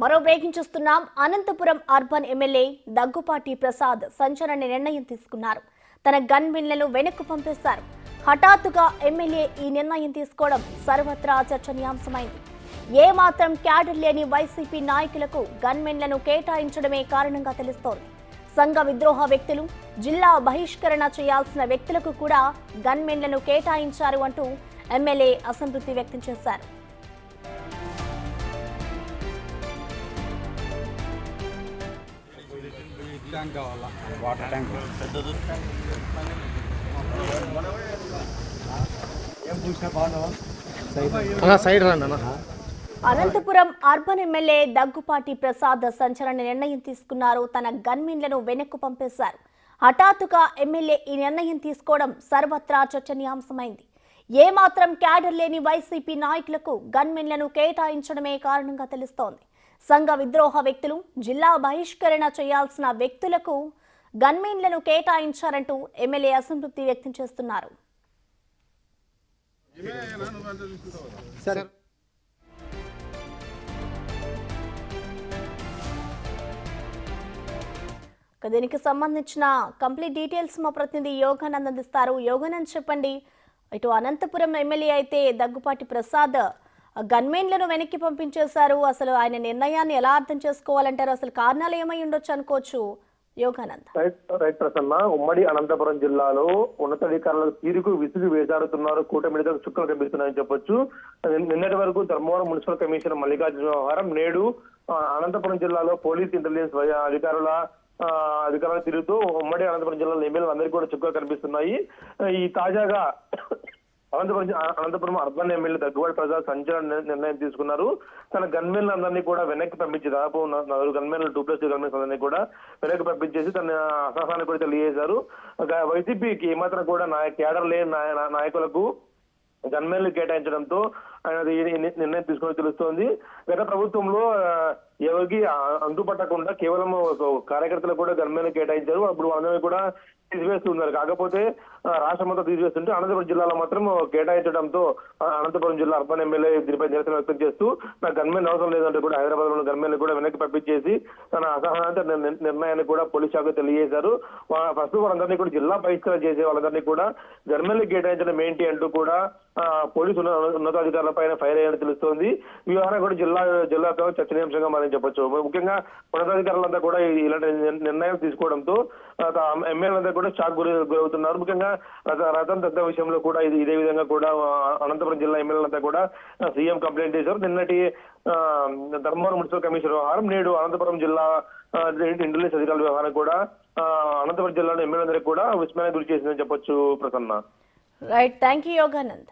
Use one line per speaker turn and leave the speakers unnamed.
మరో బ్రేకింగ్ చూస్తున్నాం. Anantapuram urban MLA Daggubati Prasad సంచలన నిర్ణయం తీసుకున్నారు. తన గన్మెన్లను వెనక్కు పంపేశారు. హఠాత్తుగా ఎమ్మెల్యే ఈ నిర్ణయం తీసుకోవడం సర్వత్రా చర్చనీయాంశమైంది. ఏ మాత్రం క్యాడర్ లేని వైసీపీ నాయకులకు గన్మెన్లను కేటాయించడమే కారణంగా తెలుస్తోంది. సంఘ విద్రోహ వ్యక్తులు, జిల్లా బహిష్కరణ చేయాల్సిన వ్యక్తులకు కూడా గన్మెన్లను కేటాయించారు అంటూ ఎమ్మెల్యే అసంతృప్తి వ్యక్తం చేశారు. అనంతపురం అర్బన్ ఎమ్మెల్యే దగ్గుపాటి ప్రసాద్ సంచలన నిర్ణయం తీసుకున్నారు. తన గన్మెన్లను వెనక్కు పంపేశారు. హఠాత్తుగా ఎమ్మెల్యే ఈ నిర్ణయం తీసుకోవడం సర్వత్రా చర్చనీయాంశమైంది. ఏ మాత్రం క్యాడర్ లేని వైసీపీ నాయకులకు గన్మెన్లను కేటాయించడమే కారణంగా తెలుస్తోంది. సంఘ విద్రోహ వ్యక్తులు, జిల్లా బహిష్కరణ చేయాల్సిన వ్యక్తులకు గన్మెన్లను కేటాయించారంటూ ఎమ్మెల్యే అసంతృప్తి వ్యక్తం చేస్తున్నారు. దీనికి సంబంధించిన కంప్లీట్ డీటెయిల్స్ మా ప్రతినిధి యోగానంద్ అందిస్తారు. యోగానంద్, చెప్పండి. ఇటు అనంతపురం ఎమ్మెల్యే అయితే దగ్గుపాటి ప్రసాద్ గన్మెన్లను వెనక్కి పంపించేశారు. అసలు ఆయన నిర్ణయాన్ని ఎలా అర్థం చేసుకోవాలంటారు? అసలు కారణాలు ఏమై ఉండొచ్చు అనుకోవచ్చు యోగానంద్?
రైట్ ప్రసన్న, ఉమ్మడి అనంతపురం జిల్లాలో ఉన్నతాధికారులకు తీరుకు విసుగు వేటాడుతున్నారు. కూటమి మీద చుక్కలు కనిపిస్తున్నాయని చెప్పొచ్చు. నిన్నటి వరకు ధర్మవరం మున్సిపల్ కమిషనర్ మల్లికార్జున వ్యవహారం, నేడు అనంతపురం జిల్లాలో పోలీస్ ఇంటెలిజెన్స్ అధికారులు తిరుగుతూ ఉమ్మడి అనంతపురం జిల్లాలో ఎమ్మెల్యేలు అందరికీ కూడా చుక్కలు కనిపిస్తున్నాయి. ఈ తాజాగా అనంతపురం అర్బన్ ఎమ్మెల్యే దగ్గుపాటి ప్రసాద్ సంచలన నిర్ణయం తీసుకున్నారు. తన గన్మెన్లు అందరినీ కూడా వెనక్కి పంపించి, దాదాపు 4 గన్మెన్లు 2+2 గన్మెన్స్ అందరినీ కూడా వెనక్కి పంపించేసి తన అసహనాన్ని కూడా తెలియజేశారు. వైసీపీకి ఏమాత్రం కూడా క్యాడర్ లేని నాయకులకు గన్మెన్లు కేటాయించడంతో ఆయన నిర్ణయం తీసుకుని తెలుస్తోంది. గత ప్రభుత్వంలో ఎవరికి అంతుపట్టకుండా కేవలం కార్యకర్తలకు కూడా గన్మెన్లు కేటాయించారు. అప్పుడు అందరూ కూడా తీసివేస్తున్నారు. కాకపోతే రాష్ట్రం మొత్తం తీసివేస్తుంటే అనంతపురం జిల్లాలో మాత్రం కేటాయించడంతో అనంతపురం జిల్లా అర్బన్ ఎమ్మెల్యే దీనిపై నిరసన వ్యక్తం చేస్తూ నాకు గన్మెన్ అవసరం లేదంటే కూడా హైదరాబాద్ లో గన్మెన్లు కూడా వెనక్కి పంపించేసి తన అసహనాన్ని నిర్ణయాన్ని కూడా పోలీస్ శాఖ తెలియజేశారు. ప్రస్తుతం వాళ్ళందరినీ కూడా జిల్లా బహిష్కరణ చేసే వాళ్ళందరినీ కూడా గన్మెన్లు కేటాయించడం ఏంటి అంటూ కూడా పోలీసు ఉన్నతాధికారుల పైన ఫైర్ అయ్యారని తెలుస్తోంది. ఈ వ్యవహారం కూడా జిల్లా చర్చనీయాంశంగా మనం చెప్పొచ్చు. ముఖ్యంగా ఉన్నతాధికారులంతా కూడా ఇలాంటి నిర్ణయం తీసుకోవడంతో ఎమ్మెల్యేలంతా కూడా షాక్ గురవుతున్నారు. ముఖ్యంగా రతన్ దత్తా విషయంలో కూడా ఇదే విధంగా కూడా అనంతపురం జిల్లా ఎమ్మెల్యేలంతా కూడా సీఎం కంప్లైంట్ చేశారు. నిన్నటి ధర్మవరం మున్సిపల్ కమిషనర్ వ్యవహారం, నేడు అనంతపురం జిల్లా ఇంటెలిజెన్స్ అధికారుల వ్యవహారం కూడా అనంతపురం జిల్లాలో ఎమ్మెల్యేలందరికీ కూడా విస్మయానికి గురి చేసిందని చెప్పొచ్చు Prasanna.
Right, thank you Yoganand.